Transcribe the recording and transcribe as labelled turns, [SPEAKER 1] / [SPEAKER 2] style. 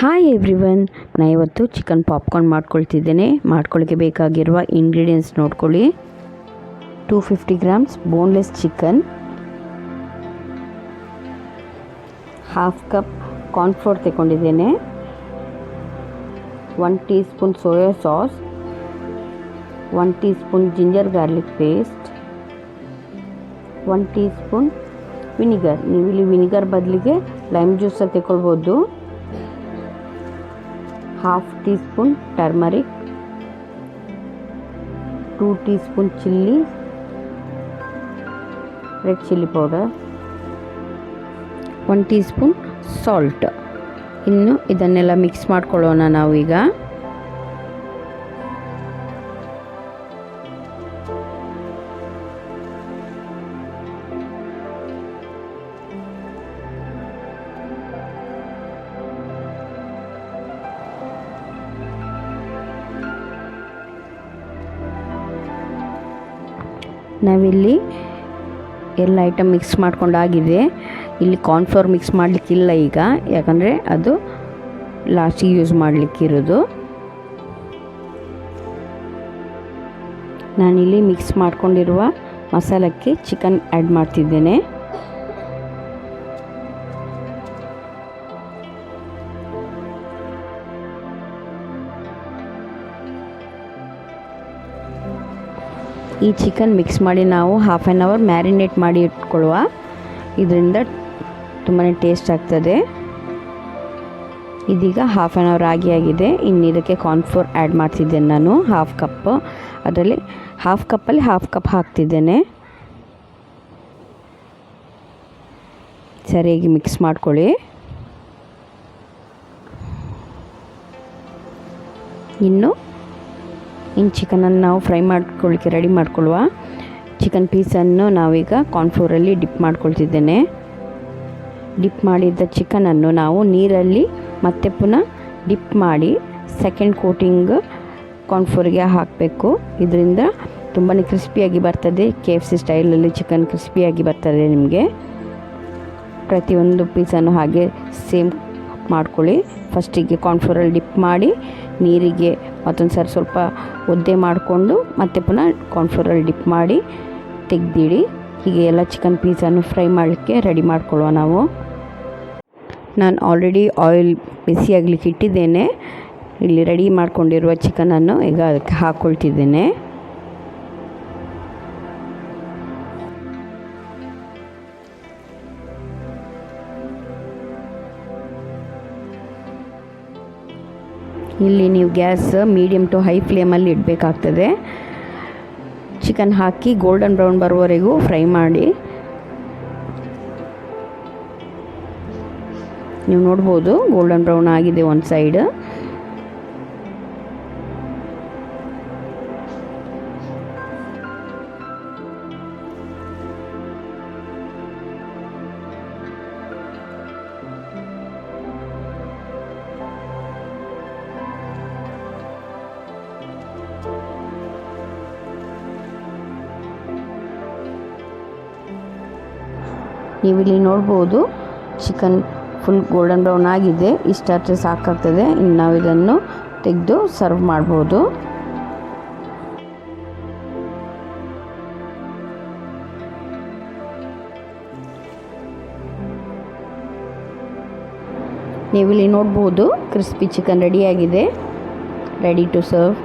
[SPEAKER 1] Hi everyone, ನಾನು ಇವತ್ತು chicken popcorn ಮಾಡ್ಕೊಳ್ತಿದ್ದೇನೆ. ಮಾಡ್ಕೊಳ್ಳಿಕ್ಕೆ ಬೇಕಾಗಿರುವ ಇಂಗ್ರೀಡಿಯೆಂಟ್ಸ್ ನೋಡ್ಕೊಳ್ಳಿ. 250 grams boneless chicken, half cup cornflour ತಗೊಂಡಿದ್ದೇನೆ, 1 teaspoon soya sauce, 1 teaspoon ginger garlic paste, 1 teaspoon vinegar. ನೀವು ಇಲ್ಲಿ ವಿನಿಗರ್ ಬದಲಿಗೆ ಲೈಮ್ ಜ್ಯೂಸಲ್ಲಿ ತಗೊಳ್ಬೋದು. Half teaspoon turmeric, 2 teaspoon chilli, red chilli powder, 1 teaspoon salt. ಇನ್ನು ಇದನ್ನೆಲ್ಲ mix ಮಾಡ್ಕೊಳ್ಳೋಣ ನಾವೀಗ. ನಾವಿಲ್ಲಿ ಎಲ್ಲ ಐಟಮ್ ಮಿಕ್ಸ್ ಮಾಡ್ಕೊಂಡಾಗಿದೆ. ಇಲ್ಲಿ ಕಾರ್ನ್ಫ್ಲೋರ್ ಮಿಕ್ಸ್ ಮಾಡಲಿಕ್ಕಿಲ್ಲ ಈಗ, ಯಾಕಂದರೆ ಅದು ಲಾಸ್ಟಿಗೆ ಯೂಸ್ ಮಾಡಲಿಕ್ಕಿರೋದು. ನಾನಿಲ್ಲಿ ಮಿಕ್ಸ್ ಮಾಡ್ಕೊಂಡಿರುವ ಮಸಾಲಕ್ಕೆ ಚಿಕನ್ ಆ್ಯಡ್ ಮಾಡ್ತಿದ್ದೇನೆ. ಈ ಚಿಕನ್ ಮಿಕ್ಸ್ ಮಾಡಿ ನಾವು ಹಾಫ್ ಆನ್ ಅವರ್ ಮ್ಯಾರಿನೇಟ್ ಮಾಡಿ ಇಟ್ಕೊಳ್ಳುವ. ಇದರಿಂದ ತುಂಬಾ ಟೇಸ್ಟ್ ಆಗ್ತದೆ. ಇದೀಗ ಹಾಫ್ ಆನ್ ಅವರ್ ಆಗಿದೆ. ಇನ್ನು ಇದಕ್ಕೆ ಕಾರ್ನ್ಫ್ಲೋರ್ ಆ್ಯಡ್ ಮಾಡ್ತಿದ್ದೇನೆ ನಾನು, ಹಾಫ್ ಕಪ್. ಅದರಲ್ಲಿ ಹಾಫ್ ಕಪ್ಪಲ್ಲಿ ಹಾಫ್ ಕಪ್ ಹಾಕ್ತಿದ್ದೇನೆ. ಸರಿಯಾಗಿ ಮಿಕ್ಸ್ ಮಾಡ್ಕೊಳ್ಳಿ. ಇನ್ನು ಚಿಕನನ್ನು ನಾವು ಫ್ರೈ ಮಾಡ್ಕೊಳ್ಳಿಕ್ಕೆ ರೆಡಿ ಮಾಡ್ಕೊಳ್ಳುವ. ಚಿಕನ್ ಪೀಸನ್ನು ನಾವೀಗ ಕಾರ್ನ್ಫ್ಲೋರಲ್ಲಿ ಡಿಪ್ ಮಾಡ್ಕೊಳ್ತಿದ್ದೇನೆ. ಡಿಪ್ ಮಾಡಿದ್ದ ಚಿಕನನ್ನು ನಾವು ನೀರಲ್ಲಿ ಮತ್ತೆ ಪುನಃ ಡಿಪ್ ಮಾಡಿ ಸೆಕೆಂಡ್ ಕೋಟಿಂಗ್ ಕಾರ್ನ್ಫ್ಲೋರಿಗೆ ಹಾಕಬೇಕು. ಇದರಿಂದ ತುಂಬಾ ಕ್ರಿಸ್ಪಿಯಾಗಿ ಬರ್ತದೆ. KFC ಸ್ಟೈಲಲ್ಲಿ ಚಿಕನ್ ಕ್ರಿಸ್ಪಿಯಾಗಿ ಬರ್ತದೆ ನಿಮಗೆ. ಪ್ರತಿಯೊಂದು ಪೀಸನ್ನು ಹಾಗೆ ಸೇಮ್ ಮಾಡ್ಕೊಳ್ಳಿ. ಫಸ್ಟಿಗೆ ಕಾರ್ನ್ಫ್ಲೋರಲ್ಲಿ ಡಿಪ್ ಮಾಡಿ ನೀರಿಗೆ ಮತ್ತೊಂದು ಸಾರಿ ಸ್ವಲ್ಪ ಒದ್ದೆ ಮಾಡಿಕೊಂಡು ಮತ್ತೆ ಪುನಃ ಕಾರ್ನ್ಫ್ಲೋರಲ್ಲಿ ಡಿಪ್ ಮಾಡಿ ತೆಗೆದಿಡಿ. ಹೀಗೆ ಎಲ್ಲ ಚಿಕನ್ ಪೀಸನ್ನು ಫ್ರೈ ಮಾಡಲಿಕ್ಕೆ ರೆಡಿ ಮಾಡ್ಕೊಳ್ಳುವ ನಾವು. ನಾನು ಆಲ್ರೆಡಿ ಆಯಿಲ್ ಬಿಸಿ ಆಗಲಿಕ್ಕೆ ಇಟ್ಟಿದ್ದೇನೆ. ಇಲ್ಲಿ ರೆಡಿ ಮಾಡ್ಕೊಂಡಿರುವ ಚಿಕನನ್ನು ಈಗ ಅದಕ್ಕೆ ಹಾಕ್ಕೊಳ್ತಿದ್ದೇನೆ. ಇಲ್ಲಿ ನೀವು ಗ್ಯಾಸ್ ಮೀಡಿಯಮ್ ಟು ಹೈ ಫ್ಲೇಮಲ್ಲಿ ಇಡಬೇಕಾಗ್ತದೆ. ಚಿಕನ್ ಹಾಕಿ ಗೋಲ್ಡನ್ ಬ್ರೌನ್ ಬರುವವರೆಗೂ ಫ್ರೈ ಮಾಡಿ. ನೀವು ನೋಡ್ಬೋದು ಗೋಲ್ಡನ್ ಬ್ರೌನ್ ಆಗಿದೆ ಒಂದು ಸೈಡ್. ನೀವಿಲ್ಲಿ ನೋಡ್ಬೋದು ಚಿಕನ್ ಫುಲ್ ಗೋಲ್ಡನ್ ಬ್ರೌನ್ ಆಗಿದೆ. ಇಷ್ಟಾದರೆ ಸಾಕಾಗ್ತದೆ. ಇನ್ನು ನಾವು ಇದನ್ನು ತೆಗೆದು ಸರ್ವ್ ಮಾಡ್ಬೋದು. ನೀವಿಲ್ಲಿ ನೋಡ್ಬೋದು ಕ್ರಿಸ್ಪಿ ಚಿಕನ್ ರೆಡಿಯಾಗಿದೆ. Ready to serve.